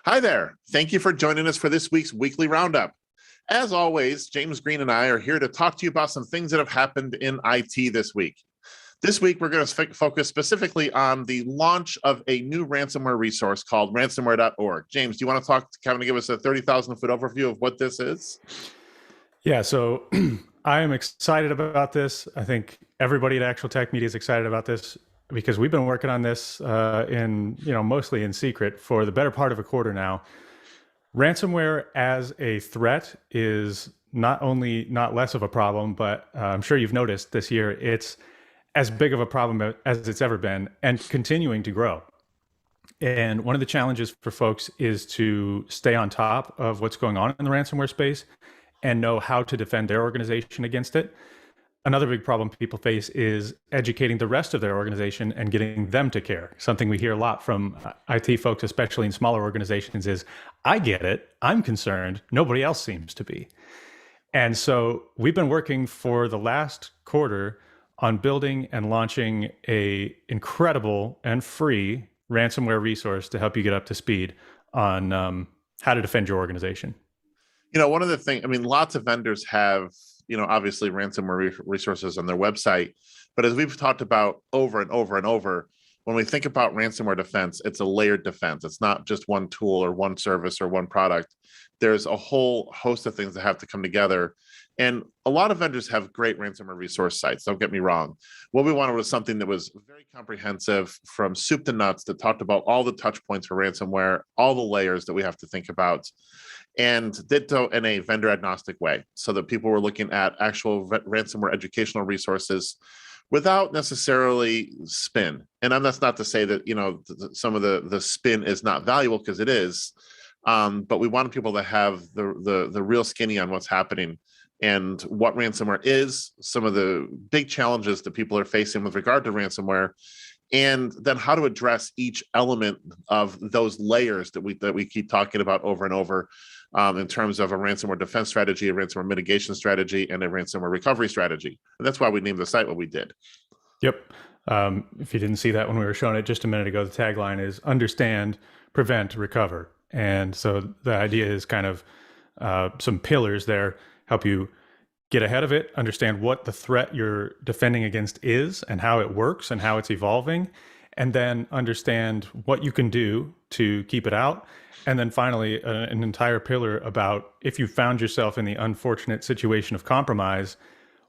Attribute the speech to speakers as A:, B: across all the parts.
A: Hi there. Thank you for joining us for this week's weekly roundup. As always, James Green and I are here to talk to you about some things that have happened in IT this week. This week, we're going to focus specifically on the launch of a new ransomware resource called ransomware.org. James, do you want to kind of give us a 30,000 foot overview of what this is?
B: Yeah, so I am excited about this. I think everybody at Actual Tech Media is excited about this because we've been working on this mostly in secret for the better part of a quarter now. Ransomware as a threat is not only not less of a problem, but I'm sure you've noticed this year it's as big of a problem as it's ever been and continuing to grow. And one of the challenges for folks is to stay on top of what's going on in the ransomware space and know how to defend their organization against it. Another big problem people face is educating the rest of their organization and getting them to care. Something we hear a lot from IT folks, especially in smaller organizations, is, I get it, I'm concerned, nobody else seems to be. And so we've been working for the last quarter on building and launching a incredible and free ransomware resource to help you get up to speed on how to defend your organization.
A: One of the things, lots of vendors have, obviously ransomware resources on their website, but as we've talked about over and over and over, when we think about ransomware defense, it's a layered defense. It's not just one tool or one service or one product. There's a whole host of things that have to come together. And a lot of vendors have great ransomware resource sites, don't get me wrong. What we wanted was something that was very comprehensive from soup to nuts, that talked about all the touch points for ransomware, all the layers that we have to think about, and did so in a vendor agnostic way, so that people were looking at actual ransomware educational resources without necessarily spin. And that's not to say that, some of the spin is not valuable, because it is. But we wanted people to have the real skinny on what's happening and what ransomware is, some of the big challenges that people are facing with regard to ransomware, and then how to address each element of those layers that we keep talking about over and over, in terms of a ransomware defense strategy, a ransomware mitigation strategy, and a ransomware recovery strategy. And that's why we named the site what we did.
B: Yep. If you didn't see that when we were showing it just a minute ago, the tagline is understand, prevent, recover. And so the idea is kind of some pillars there, help you get ahead of it, understand what the threat you're defending against is and how it works and how it's evolving, and then understand what you can do to keep it out. And then finally, an entire pillar about if you found yourself in the unfortunate situation of compromise,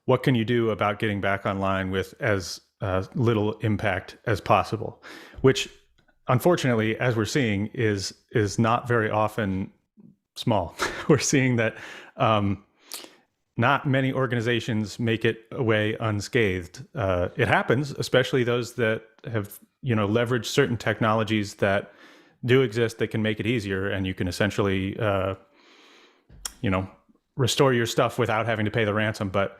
B: what can you do about getting back online with as little impact as possible, which unfortunately, as we're seeing, is not very often small. We're seeing that not many organizations make it away unscathed. It happens, especially those that have leveraged certain technologies that do exist that can make it easier, and you can essentially restore your stuff without having to pay the ransom. But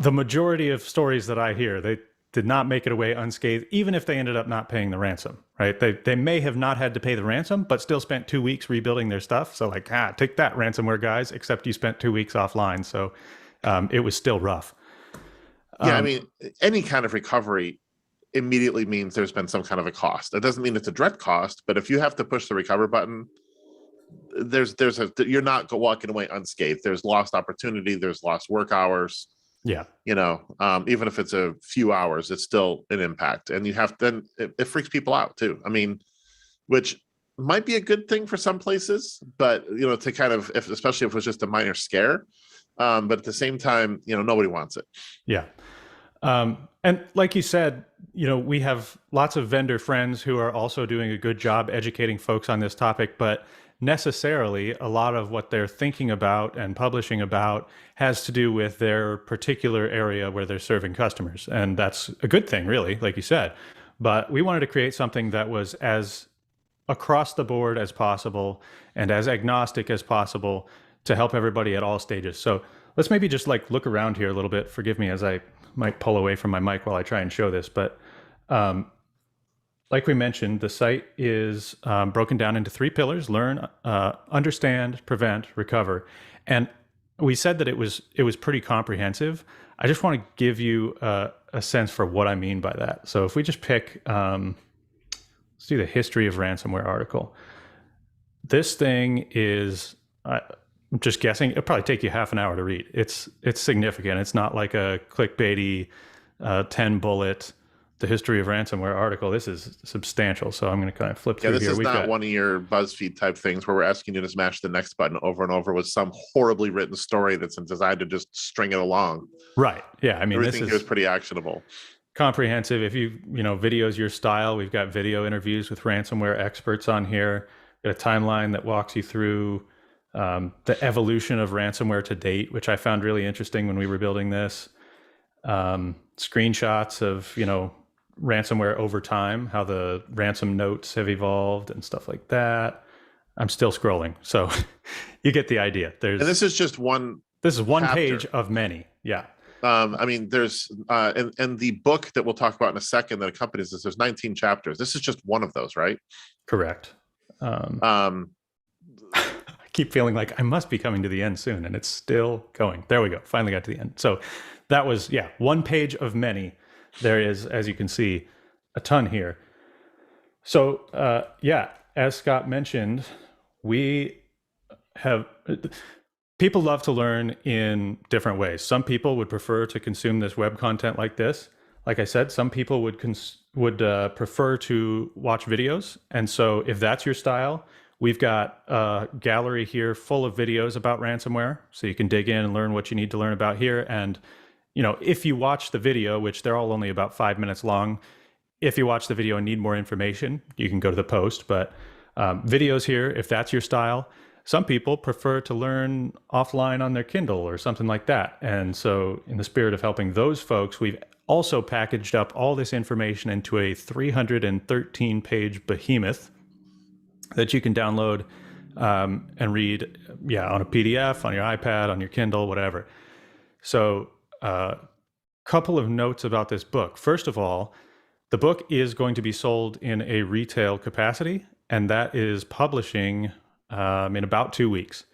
B: the majority of stories that I hear, they did not make it away unscathed, even if they ended up not paying the ransom, right? They may have not had to pay the ransom, but still spent 2 weeks rebuilding their stuff. So take that, ransomware guys, except you spent 2 weeks offline. So it was still rough.
A: Yeah, any kind of recovery immediately means there's been some kind of a cost. That doesn't mean it's a direct cost, but if you have to push the recover button, you're not walking away unscathed. There's lost opportunity, there's lost work hours.
B: Yeah.
A: Even if it's a few hours, it's still an impact. And it freaks people out too. Which might be a good thing for some places, but, to kind of, especially if it was just a minor scare. But at the same time, nobody wants it.
B: Yeah. And like you said, we have lots of vendor friends who are also doing a good job educating folks on this topic, but necessarily a lot of what they're thinking about and publishing about has to do with their particular area where they're serving customers. And that's a good thing, really, like you said. But we wanted to create something that was as across the board as possible and as agnostic as possible to help everybody at all stages. So let's maybe just look around here a little bit. Forgive me as I might pull away from my mic while I try and show this, but like we mentioned, the site is broken down into 3 pillars: learn, understand, prevent, recover. And we said that it was pretty comprehensive. I just want to give you a sense for what I mean by that. So if we just pick, let's let's do the history of ransomware article. This thing is, I'm just guessing, it'll probably take you half an hour to read. It's significant. It's not like a clickbaity 10 bullet, the history of ransomware article. This is substantial. So I'm going to kind of flip through
A: this
B: here.
A: is not one of your BuzzFeed type things where we're asking you to smash the next button over and over with some horribly written story that's designed to just string it along.
B: Right. Yeah. I mean,
A: everything here is pretty actionable.
B: Comprehensive. If video's your style, we've got video interviews with ransomware experts on here. Got a timeline that walks you through the evolution of ransomware to date, which I found really interesting when we were building this. Screenshots of, ransomware over time, how the ransom notes have evolved and stuff like that. I'm still scrolling, so you get the idea.
A: And this is just one.
B: This is one
A: chapter.
B: page of many. Yeah.
A: I mean, there's and the book that we'll talk about in a second that accompanies this. There's 19 chapters. This is just one of those, right?
B: Correct. I keep feeling like I must be coming to the end soon, and it's still going. There we go. Finally got to the end. So that was, one page of many. There is, as you can see, a ton here. So, as Scott mentioned, we have... People love to learn in different ways. Some people would prefer to consume this web content like this. Like I said, some people would prefer to watch videos. And so if that's your style, we've got a gallery here full of videos about ransomware. So you can dig in and learn what you need to learn about here. And, if you watch the video, which they're all only about 5 minutes long, if you watch the video and need more information, you can go to the post. But videos here, if that's your style. Some people prefer to learn offline on their Kindle or something like that. And so in the spirit of helping those folks, we've also packaged up all this information into a 313-page behemoth that you can download and read, on a PDF, on your iPad, on your Kindle, whatever. So a couple of notes about this book. First of all, the book is going to be sold in a retail capacity, and that is publishing in about 2 weeks.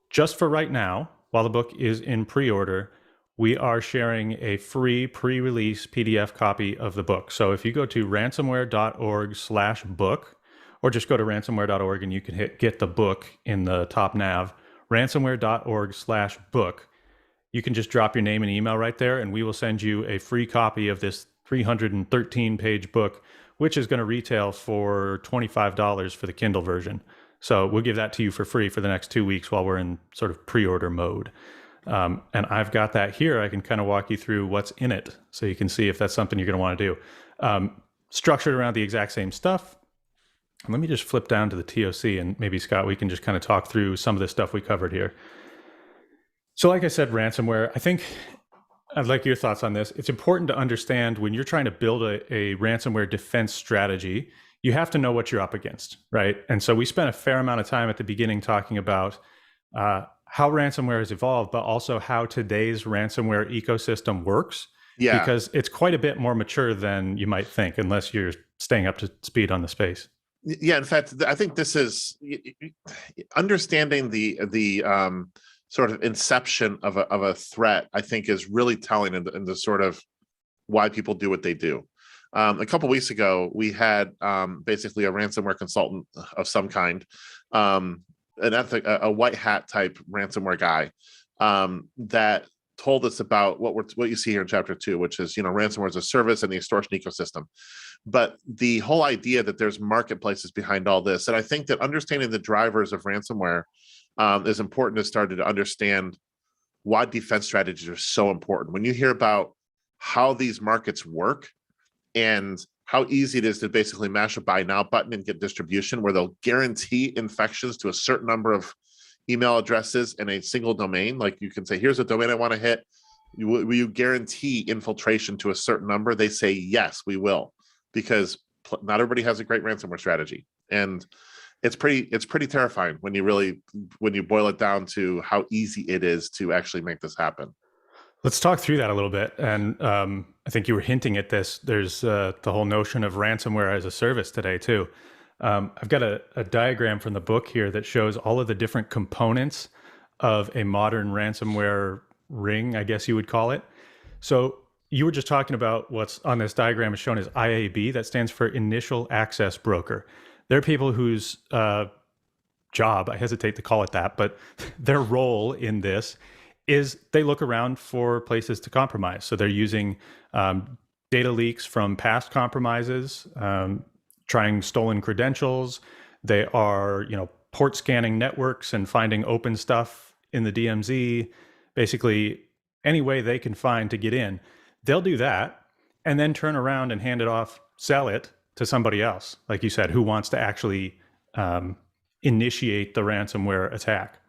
B: Just for right now, while the book is in pre-order, we are sharing a free pre-release PDF copy of the book. So if you go to ransomware.org/book, or just go to ransomware.org and you can get the book in the top nav, ransomware.org/book, you can just drop your name and email right there, and we will send you a free copy of this 313-page book, which is going to retail for $25 for the Kindle version. So we'll give that to you for free for the next 2 weeks while we're in sort of pre-order mode. And I've got that here. I can kind of walk you through what's in it so you can see if that's something you're going to want to do. Structured around the exact same stuff. And let me just flip down to the TOC, and maybe, Scott, we can just kind of talk through some of the stuff we covered here. So like I said, ransomware, I think I'd like your thoughts on this. It's important to understand when you're trying to build a ransomware defense strategy, you have to know what you're up against, right? And so we spent a fair amount of time at the beginning talking about how ransomware has evolved, but also how today's ransomware ecosystem works. Yeah. Because it's quite a bit more mature than you might think, unless you're staying up to speed on the space.
A: Yeah, in fact, I think this is understanding the sort of inception of a threat, I think, is really telling in the sort of why people do what they do. A couple of weeks ago, we had basically a ransomware consultant of some kind, a white hat type ransomware guy that told us about what you see here in chapter 2, which is, ransomware as a service and the extortion ecosystem. But the whole idea that there's marketplaces behind all this, and I think that understanding the drivers of ransomware is important to start to understand why defense strategies are so important. When you hear about how these markets work and how easy it is to basically mash a buy now button and get distribution where they'll guarantee infections to a certain number of email addresses in a single domain. Like you can say, here's a domain I want to hit. Will you guarantee infiltration to a certain number? They say, yes, we will, because not everybody has a great ransomware strategy. And it's pretty terrifying when you boil it down to how easy it is to actually make this happen.
B: Let's talk through that a little bit. And I think you were hinting at this. There's the whole notion of ransomware as a service today too. I've got a diagram from the book here that shows all of the different components of a modern ransomware ring, I guess you would call it. So you were just talking about what's on this diagram is shown as IAB. That stands for Initial Access Broker. They're people whose job, I hesitate to call it that, but their role in this is they look around for places to compromise. So they're using data leaks from past compromises, trying stolen credentials. They are, port scanning networks and finding open stuff in the DMZ. Basically, any way they can find to get in, they'll do that and then turn around and hand it off, sell it to somebody else, like you said, who wants to actually initiate the ransomware attack.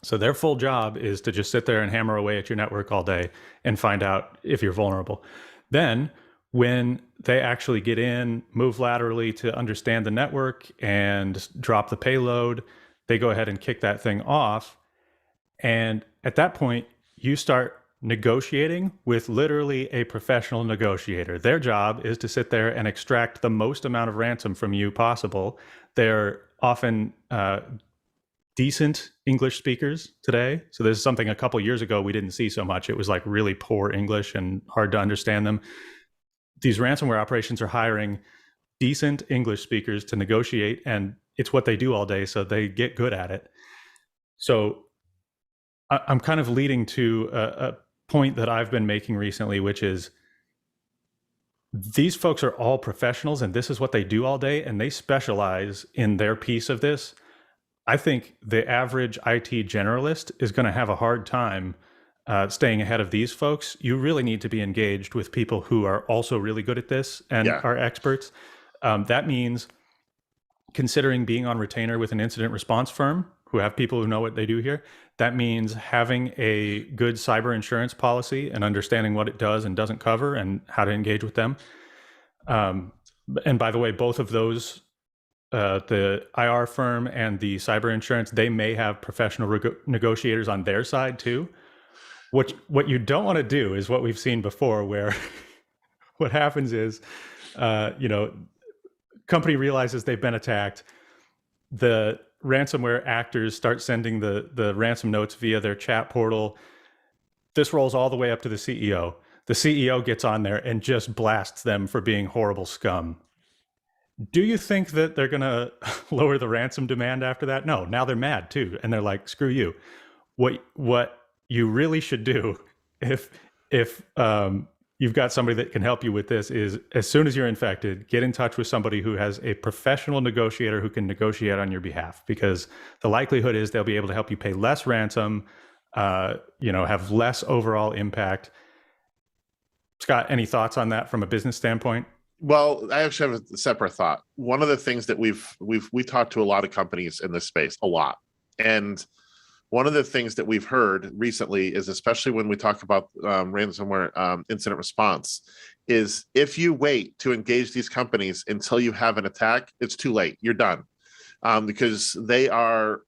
B: So their full job is to just sit there and hammer away at your network all day and find out if you're vulnerable. Then when they actually get in, move laterally to understand the network and drop the payload, they go ahead and kick that thing off. And at that point, you start negotiating with literally a professional negotiator. Their job is to sit there and extract the most amount of ransom from you possible. They're often decent English speakers today. So this is something a couple years ago we didn't see so much. It was like really poor English and hard to understand them. These ransomware operations are hiring decent English speakers to negotiate, and it's what they do all day, so they get good at it. So I'm kind of leading to a point that I've been making recently, which is these folks are all professionals and this is what they do all day, and they specialize in their piece of this. I think the average IT generalist is going to have a hard time staying ahead of these folks. You really need to be engaged with people who are also really good at this and are experts. That means considering being on retainer with an incident response firm who have people who know what they do here. That means having a good cyber insurance policy and understanding what it does and doesn't cover and how to engage with them. And by the way, both of those, the IR firm and the cyber insurance, they may have professional negotiators on their side too. What you don't want to do is what we've seen before, where what happens is, company realizes they've been attacked. The ransomware actors start sending the ransom notes via their chat portal. This rolls all the way up to the CEO. The CEO gets on there and just blasts them for being horrible scum. Do you think that they're going to lower the ransom demand after that? No, now they're mad too. And they're like, screw you. What you really should do if you've got somebody that can help you with this is, as soon as you're infected, get in touch with somebody who has a professional negotiator who can negotiate on your behalf, because the likelihood is they'll be able to help you pay less ransom, have less overall impact. Scott, any thoughts on that from a business standpoint?
A: Well, I actually have a separate thought. One of the things that we talked to a lot of companies in this space, a lot. And one of the things that we've heard recently is, especially when we talk about ransomware incident response, is if you wait to engage these companies until you have an attack, it's too late. You're done. Because they are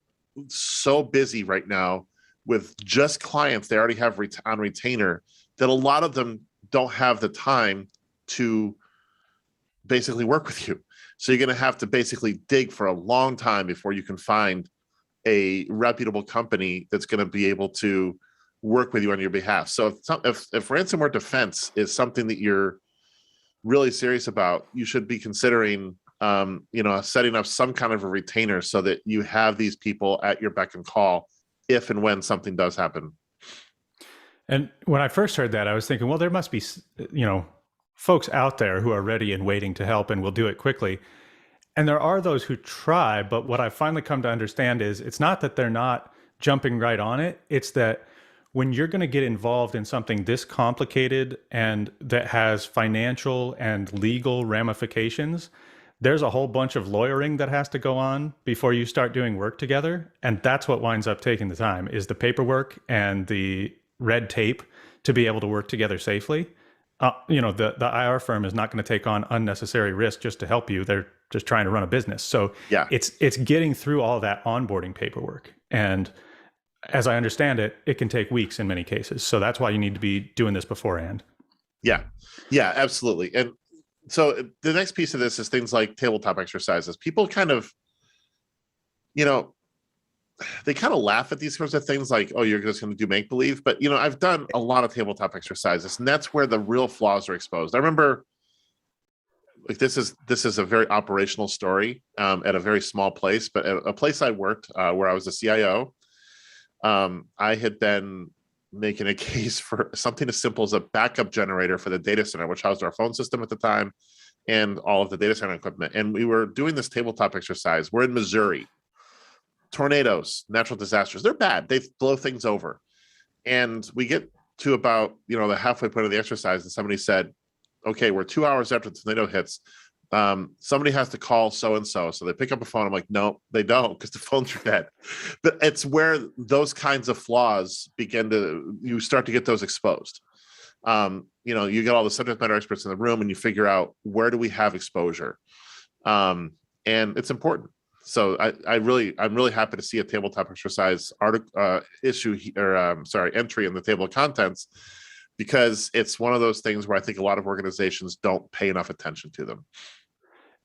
A: so busy right now with just clients they already have on retainer that a lot of them don't have the time to basically work with you. So you're going to have to basically dig for a long time before you can find a reputable company that's going to be able to work with you on your behalf. So if ransomware defense is something that you're really serious about, you should be considering setting up some kind of a retainer so that you have these people at your beck and call if and when something does happen.
B: And when I first heard that, I was thinking, well, there must be, folks out there who are ready and waiting to help and will do it quickly. And there are those who try, but what I've finally come to understand is it's not that they're not jumping right on it. It's that when you're going to get involved in something this complicated and that has financial and legal ramifications, there's a whole bunch of lawyering that has to go on before you start doing work together. And that's what winds up taking the time, is the paperwork and the red tape to be able to work together safely. The IR firm is not going to take on unnecessary risk just to help you. They're just trying to run a business. So it's getting through all that onboarding paperwork. And as I understand it, it can take weeks in many cases. So that's why you need to be doing this beforehand.
A: Yeah, absolutely. And so the next piece of this is things like tabletop exercises. People kind of, they kind of laugh at these sorts of things like, oh, you're just going to do make believe. But, I've done a lot of tabletop exercises, and that's where the real flaws are exposed. I remember, like, this is a very operational story at a very small place, but at a place I worked where I was a CIO. I had been making a case for something as simple as a backup generator for the data center, which housed our phone system at the time and all of the data center equipment. And we were doing this tabletop exercise. We're in Missouri. Tornadoes, natural disasters, they're bad. They blow things over. And we get to about, the halfway point of the exercise, and somebody said, okay, we're 2 hours after the tornado hits. Somebody has to call so-and-so. So they pick up a phone. I'm like, no, they don't, because the phones are dead. But it's where those kinds of flaws you start to get those exposed. You get all the subject matter experts in the room, and you figure out, where do we have exposure? And it's important. So I'm really happy to see a tabletop exercise entry in the table of contents, because it's one of those things where I think a lot of organizations don't pay enough attention to them.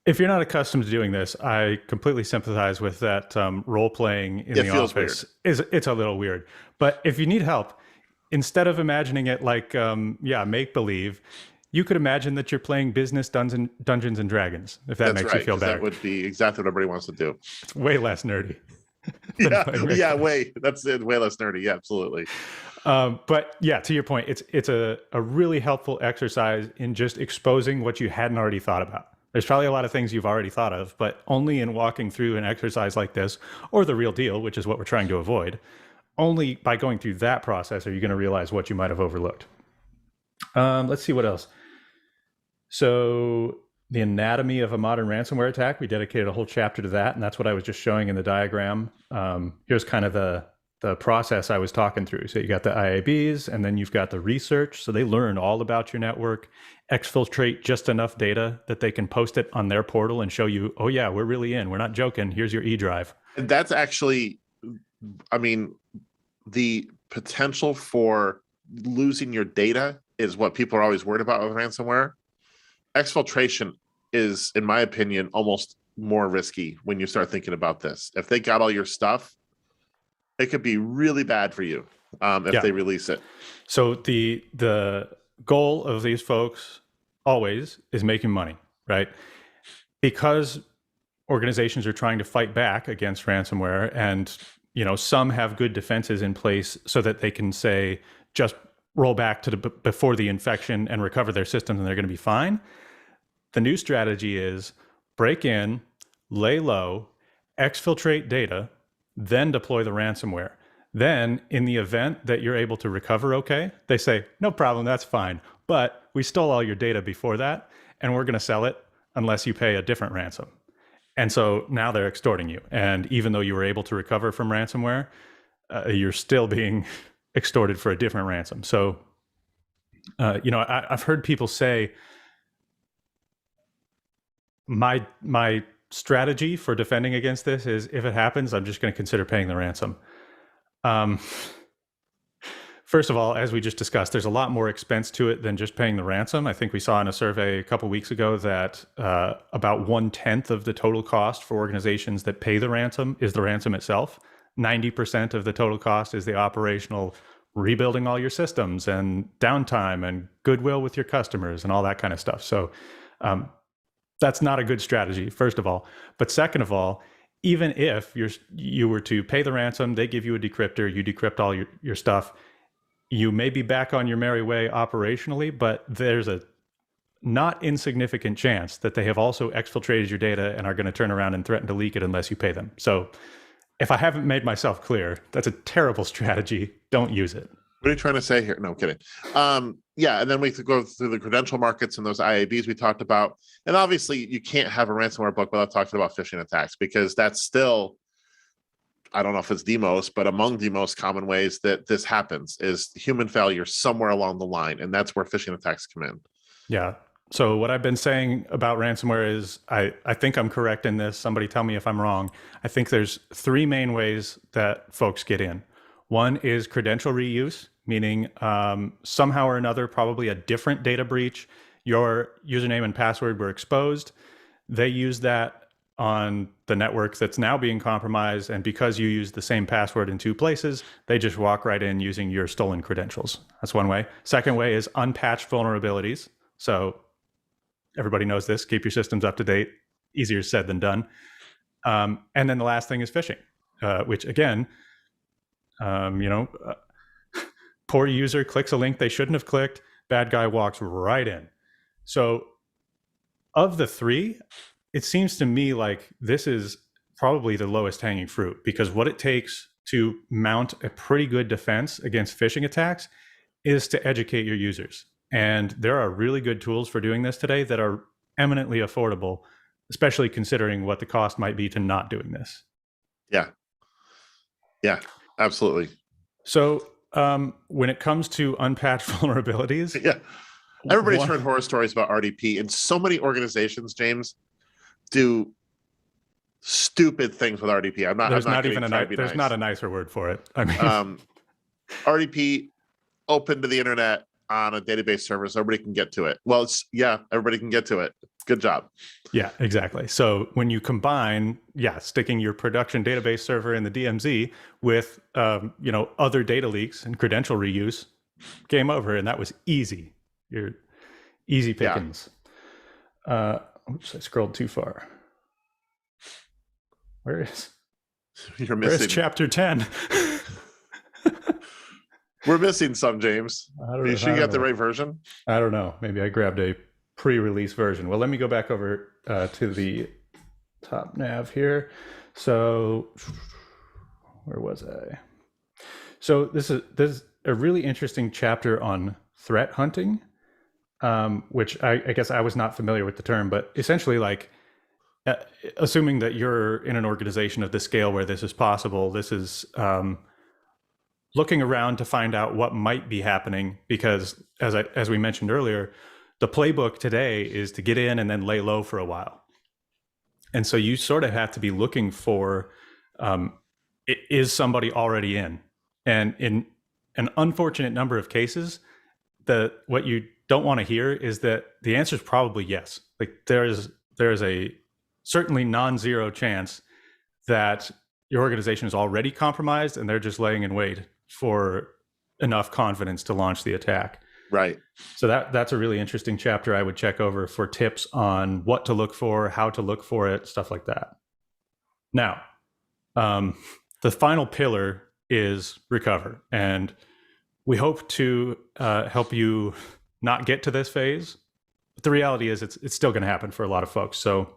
B: If you're not accustomed to doing this, I completely sympathize with that. Role playing in the office it's a little weird. But if you need help, instead of imagining it like make believe, you could imagine that you're playing business Dungeons and Dragons, if that makes you feel better.
A: That would be exactly what everybody wants to do.
B: It's way less nerdy.
A: That's it. Way less nerdy. Yeah, absolutely.
B: But yeah, to your point, it's a really helpful exercise in just exposing what you hadn't already thought about. There's probably a lot of things you've already thought of, but only in walking through an exercise like this, or the real deal, which is what we're trying to avoid, only by going through that process are you going to realize what you might have overlooked. Let's see what else. So the anatomy of a modern ransomware attack, we dedicated a whole chapter to that, and that's what I was just showing in the diagram. Here's kind of the process I was talking through. So you got the IABs, and then you've got the research. So they learn all about your network, exfiltrate just enough data that they can post it on their portal and show you, oh yeah, we're really in. We're not joking. Here's your E-drive.
A: And that's actually, the potential for losing your data is what people are always worried about with ransomware. Exfiltration is, in my opinion, almost more risky when you start thinking about this. If they got all your stuff, it could be really bad for you if they release it.
B: So the goal of these folks always is making money, right? Because organizations are trying to fight back against ransomware, and some have good defenses in place so that they can say, just roll back to before the infection and recover their systems, and they're going to be fine. The new strategy is break in, lay low, exfiltrate data, then deploy the ransomware. Then, in the event that you're able to recover okay, they say, no problem, that's fine. But we stole all your data before that, and we're going to sell it unless you pay a different ransom. And so now they're extorting you. And even though you were able to recover from ransomware, you're still being extorted for a different ransom. So, I've heard people say, my strategy for defending against this is, if it happens, I'm just going to consider paying the ransom. First of all, as we just discussed, there's a lot more expense to it than just paying the ransom. I think we saw in a survey a couple weeks ago that about 1/10 of the total cost for organizations that pay the ransom is the ransom itself. 90% of the total cost is the operational rebuilding all your systems and downtime and goodwill with your customers and all that kind of stuff. So that's not a good strategy, first of all. But second of all, even if you were to pay the ransom, they give you a decryptor, you decrypt all your stuff, you may be back on your merry way operationally, but there's a not insignificant chance that they have also exfiltrated your data and are going to turn around and threaten to leak it unless you pay them. So if I haven't made myself clear, that's a terrible strategy. Don't use it.
A: What are you trying to say here? No, I'm kidding. And then we could go through the credential markets and those IABs we talked about. And obviously, you can't have a ransomware book without talking about phishing attacks, because that's still, I don't know if it's the most, but among the most common ways that this happens is human failure somewhere along the line. And that's where phishing attacks come in.
B: Yeah. So what I've been saying about ransomware is, I think I'm correct in this. Somebody tell me if I'm wrong. I think there's three main ways that folks get in. One is credential reuse, meaning somehow or another, probably a different data breach, your username and password were exposed. They use that on the network that's now being compromised, and because you use the same password in two places, they just walk right in using your stolen credentials. That's one way. Second way is unpatched vulnerabilities. So everybody knows this. Keep your systems up to date. Easier said than done. And then the last thing is phishing, which again, poor user clicks a link they shouldn't have clicked. Bad guy walks right in. So of the three, it seems to me like this is probably the lowest hanging fruit, because what it takes to mount a pretty good defense against phishing attacks is to educate your users. And there are really good tools for doing this today that are eminently affordable, especially considering what the cost might be to not doing this.
A: Yeah, absolutely.
B: So when it comes to unpatched vulnerabilities,
A: everybody's heard horror stories about RDP, and so many organizations, James, do stupid things with RDP.
B: There's not a nicer word for it. I mean,
A: RDP open to the internet on a database server so everybody can get to it. Well, everybody can get to it. Good job.
B: Yeah, exactly. So when you combine, sticking your production database server in the DMZ with, other data leaks and credential reuse, game over. And that was easy. You're easy pickings. Oops, I scrolled too far. Where's chapter 10?
A: We're missing some, James. Are you sure you got the right version?
B: I don't know. Maybe I grabbed a pre-release version. Well, let me go back over to the top nav here. So where was I? So this is a really interesting chapter on threat hunting, which I guess I was not familiar with the term, but essentially, like, assuming that you're in an organization of the scale where this is possible, this is looking around to find out what might be happening, because as we mentioned earlier, the playbook today is to get in and then lay low for a while. And so you sort of have to be looking for, is somebody already in? And in an unfortunate number of cases, what you don't want to hear is that the answer is probably yes. Like there is a certainly non-zero chance that your organization is already compromised and they're just laying in wait for enough confidence to launch the attack.
A: Right.
B: So that's a really interesting chapter I would check over for tips on what to look for, how to look for it, stuff like that. Now, the final pillar is recover. And we hope to help you not get to this phase. But the reality is it's still going to happen for a lot of folks. So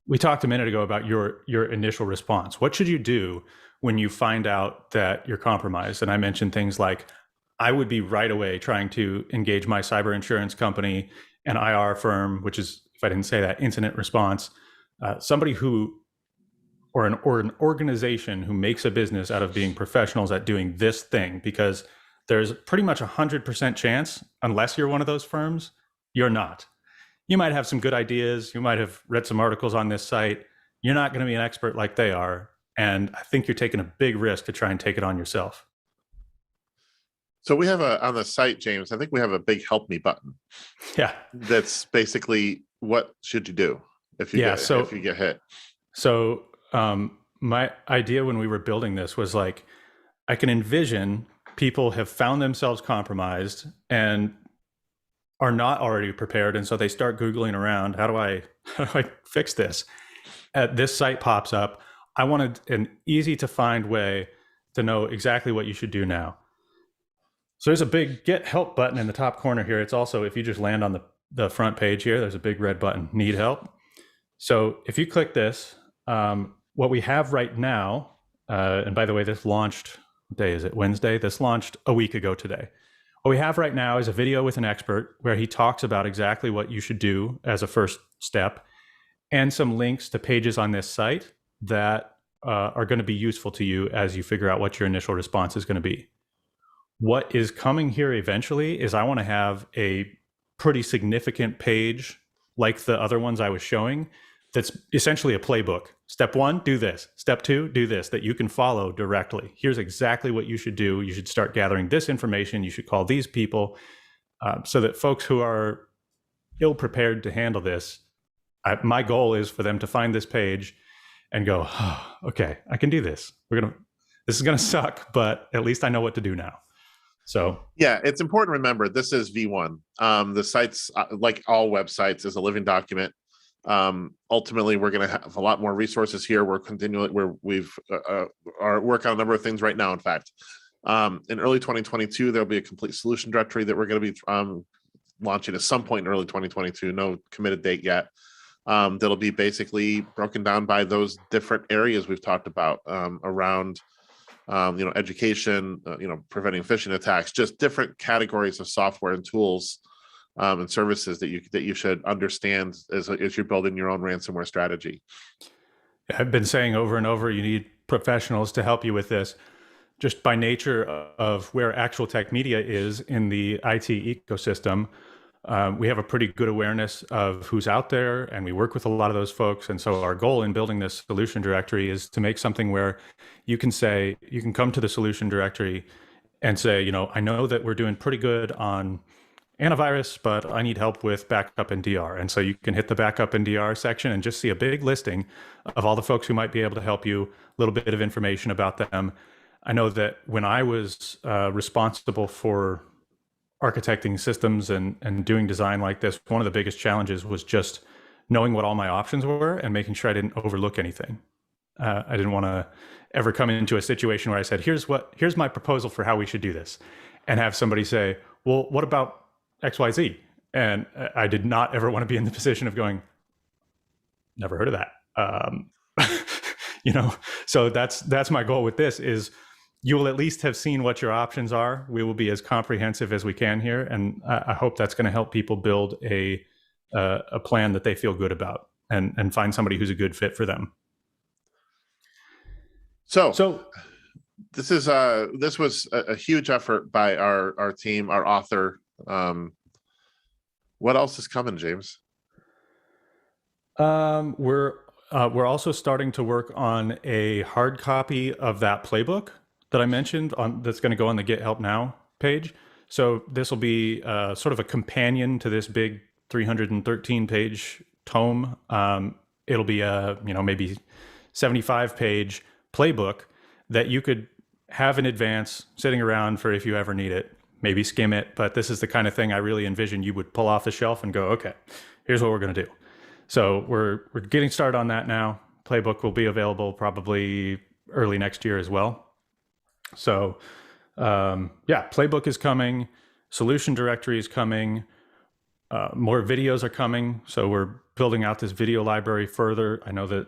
B: we talked a minute ago about your initial response. What should you do when you find out that you're compromised? And I mentioned things like, I would be right away trying to engage my cyber insurance company, an IR firm, which is, if I didn't say that, incident response, somebody or an organization who makes a business out of being professionals at doing this thing, because there's pretty much 100% chance, unless you're one of those firms, you're not. You might have some good ideas. You might have read some articles on this site. You're not going to be an expert like they are. And I think you're taking a big risk to try and take it on yourself.
A: So we have on the site, James, I think we have a big help me button.
B: Yeah.
A: That's basically what should you do if you get hit.
B: So my idea when we were building this was like, I can envision people have found themselves compromised and are not already prepared. And so they start Googling around, how do I fix this? This site pops up. I wanted an easy to find way to know exactly what you should do now. So there's a big get help button in the top corner here. It's also, if you just land on the front page here, there's a big red button, need help. So if you click this, what we have right now, and by the way, this launched, what day is it? Wednesday. This launched a week ago today. What we have right now is a video with an expert where he talks about exactly what you should do as a first step, and some links to pages on this site that are going to be useful to you as you figure out what your initial response is going to be. What is coming here eventually is I want to have a pretty significant page like the other ones I was showing that's essentially a playbook. Step 1, do this. Step 2, do this, that you can follow directly. Here's exactly what you should do. You should start gathering this information. You should call these people so that folks who are ill-prepared to handle this, My goal is for them to find this page and go, oh, okay, I can do this. This is gonna suck, but at least I know what to do now. So
A: yeah, it's important to remember this is V1. The site's like all websites is a living document. Ultimately, we're going to have a lot more resources here. We're continually we've are working on a number of things right now. In fact, in early 2022, there'll be a complete solution directory that we're going to be launching at some point in early 2022. No committed date yet. That'll be basically broken down by those different areas we've talked about around education, preventing phishing attacks, just different categories of software and tools and services that you should understand as you're building your own ransomware strategy.
B: I've been saying over and over, you need professionals to help you with this. Just by nature of where Actual Tech Media is in the IT ecosystem, we have a pretty good awareness of who's out there, and we work with a lot of those folks. And so our goal in building this solution directory is to make something where you can come to the solution directory and say, I know that we're doing pretty good on antivirus, but I need help with backup and DR. And so you can hit the backup and DR section and just see a big listing of all the folks who might be able to help you, a little bit of information about them. I know that when I was responsible for architecting systems and doing design like this, one of the biggest challenges was just knowing what all my options were and making sure I didn't overlook anything. I didn't want to ever come into a situation where I said, here's my proposal for how we should do this, and have somebody say, well, what about XYZ? And I did not ever want to be in the position of going, never heard of that. So that's my goal with this is you will at least have seen what your options are. We will be as comprehensive as we can here. And I hope that's going to help people build a plan that they feel good about and find somebody who's a good fit for them.
A: So this was a huge effort by our team, our author. What else is coming, James?
B: We're also starting to work on a hard copy of that playbook that I mentioned that's going to go on the Get Help Now page. So this will be sort of a companion to this big 313-page tome. It'll be a maybe 75-page playbook that you could have in advance sitting around for if you ever need it. Maybe skim it, but this is the kind of thing I really envision you would pull off the shelf and go, okay, here's what we're going to do. So we're getting started on that now. Playbook will be available probably early next year as well. So playbook is coming, solution directory is coming, more videos are coming. So we're building out this video library further. I know that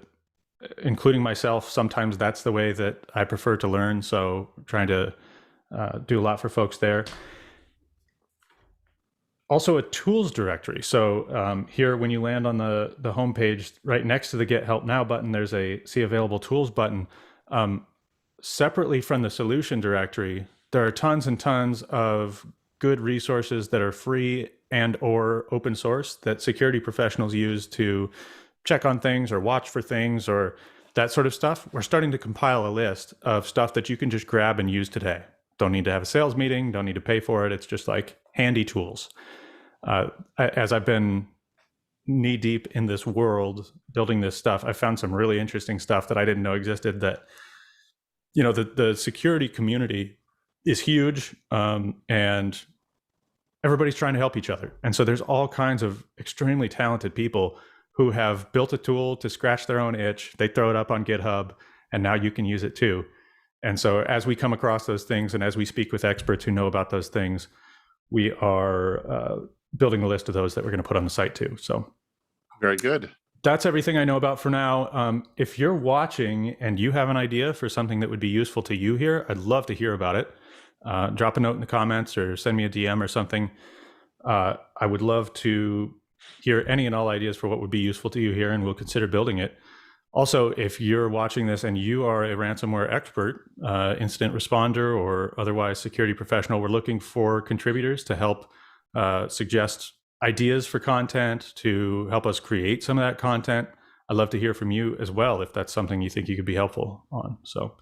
B: including myself, sometimes that's the way that I prefer to learn. So trying to do a lot for folks there. Also a tools directory. So here, when you land on the homepage, right next to the Get Help Now button, there's a See Available Tools button. Separately from the solution directory, there are tons and tons of good resources that are free and or open source that security professionals use to check on things or watch for things or that sort of stuff. We're starting to compile a list of stuff that you can just grab and use today. Don't need to have a sales meeting, don't need to pay for it. It's just like handy tools. As I've been knee deep in this world building this stuff, I found some really interesting stuff that I didn't know existed. That the security community is huge, and everybody's trying to help each other. And so there's all kinds of extremely talented people who have built a tool to scratch their own itch. They throw it up on GitHub, and now you can use it too. And so as we come across those things and as we speak with experts who know about those things, we are building a list of those that we're going to put on the site too. So
A: very good.
B: That's everything I know about for now. If you're watching and you have an idea for something that would be useful to you here, I'd love to hear about it. Drop a note in the comments or send me a DM or something. I would love to hear any and all ideas for what would be useful to you here, and we'll consider building it. Also, if you're watching this and you are a ransomware expert, incident responder, or otherwise security professional, we're looking for contributors to help suggest ideas for content, to help us create some of that content. I'd love to hear from you as well if that's something you think you could be helpful on. So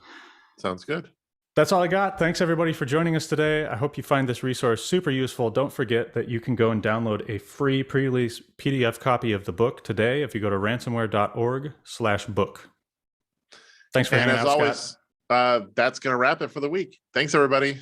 A: sounds good.
B: That's all I got. Thanks everybody for joining us today. I hope you find this resource super useful. Don't forget that you can go and download a free pre-release PDF copy of the book today if you go to ransomware.org/book. Thanks for hanging out,
A: Scott. And as always, that's going to wrap it for the week. Thanks, everybody.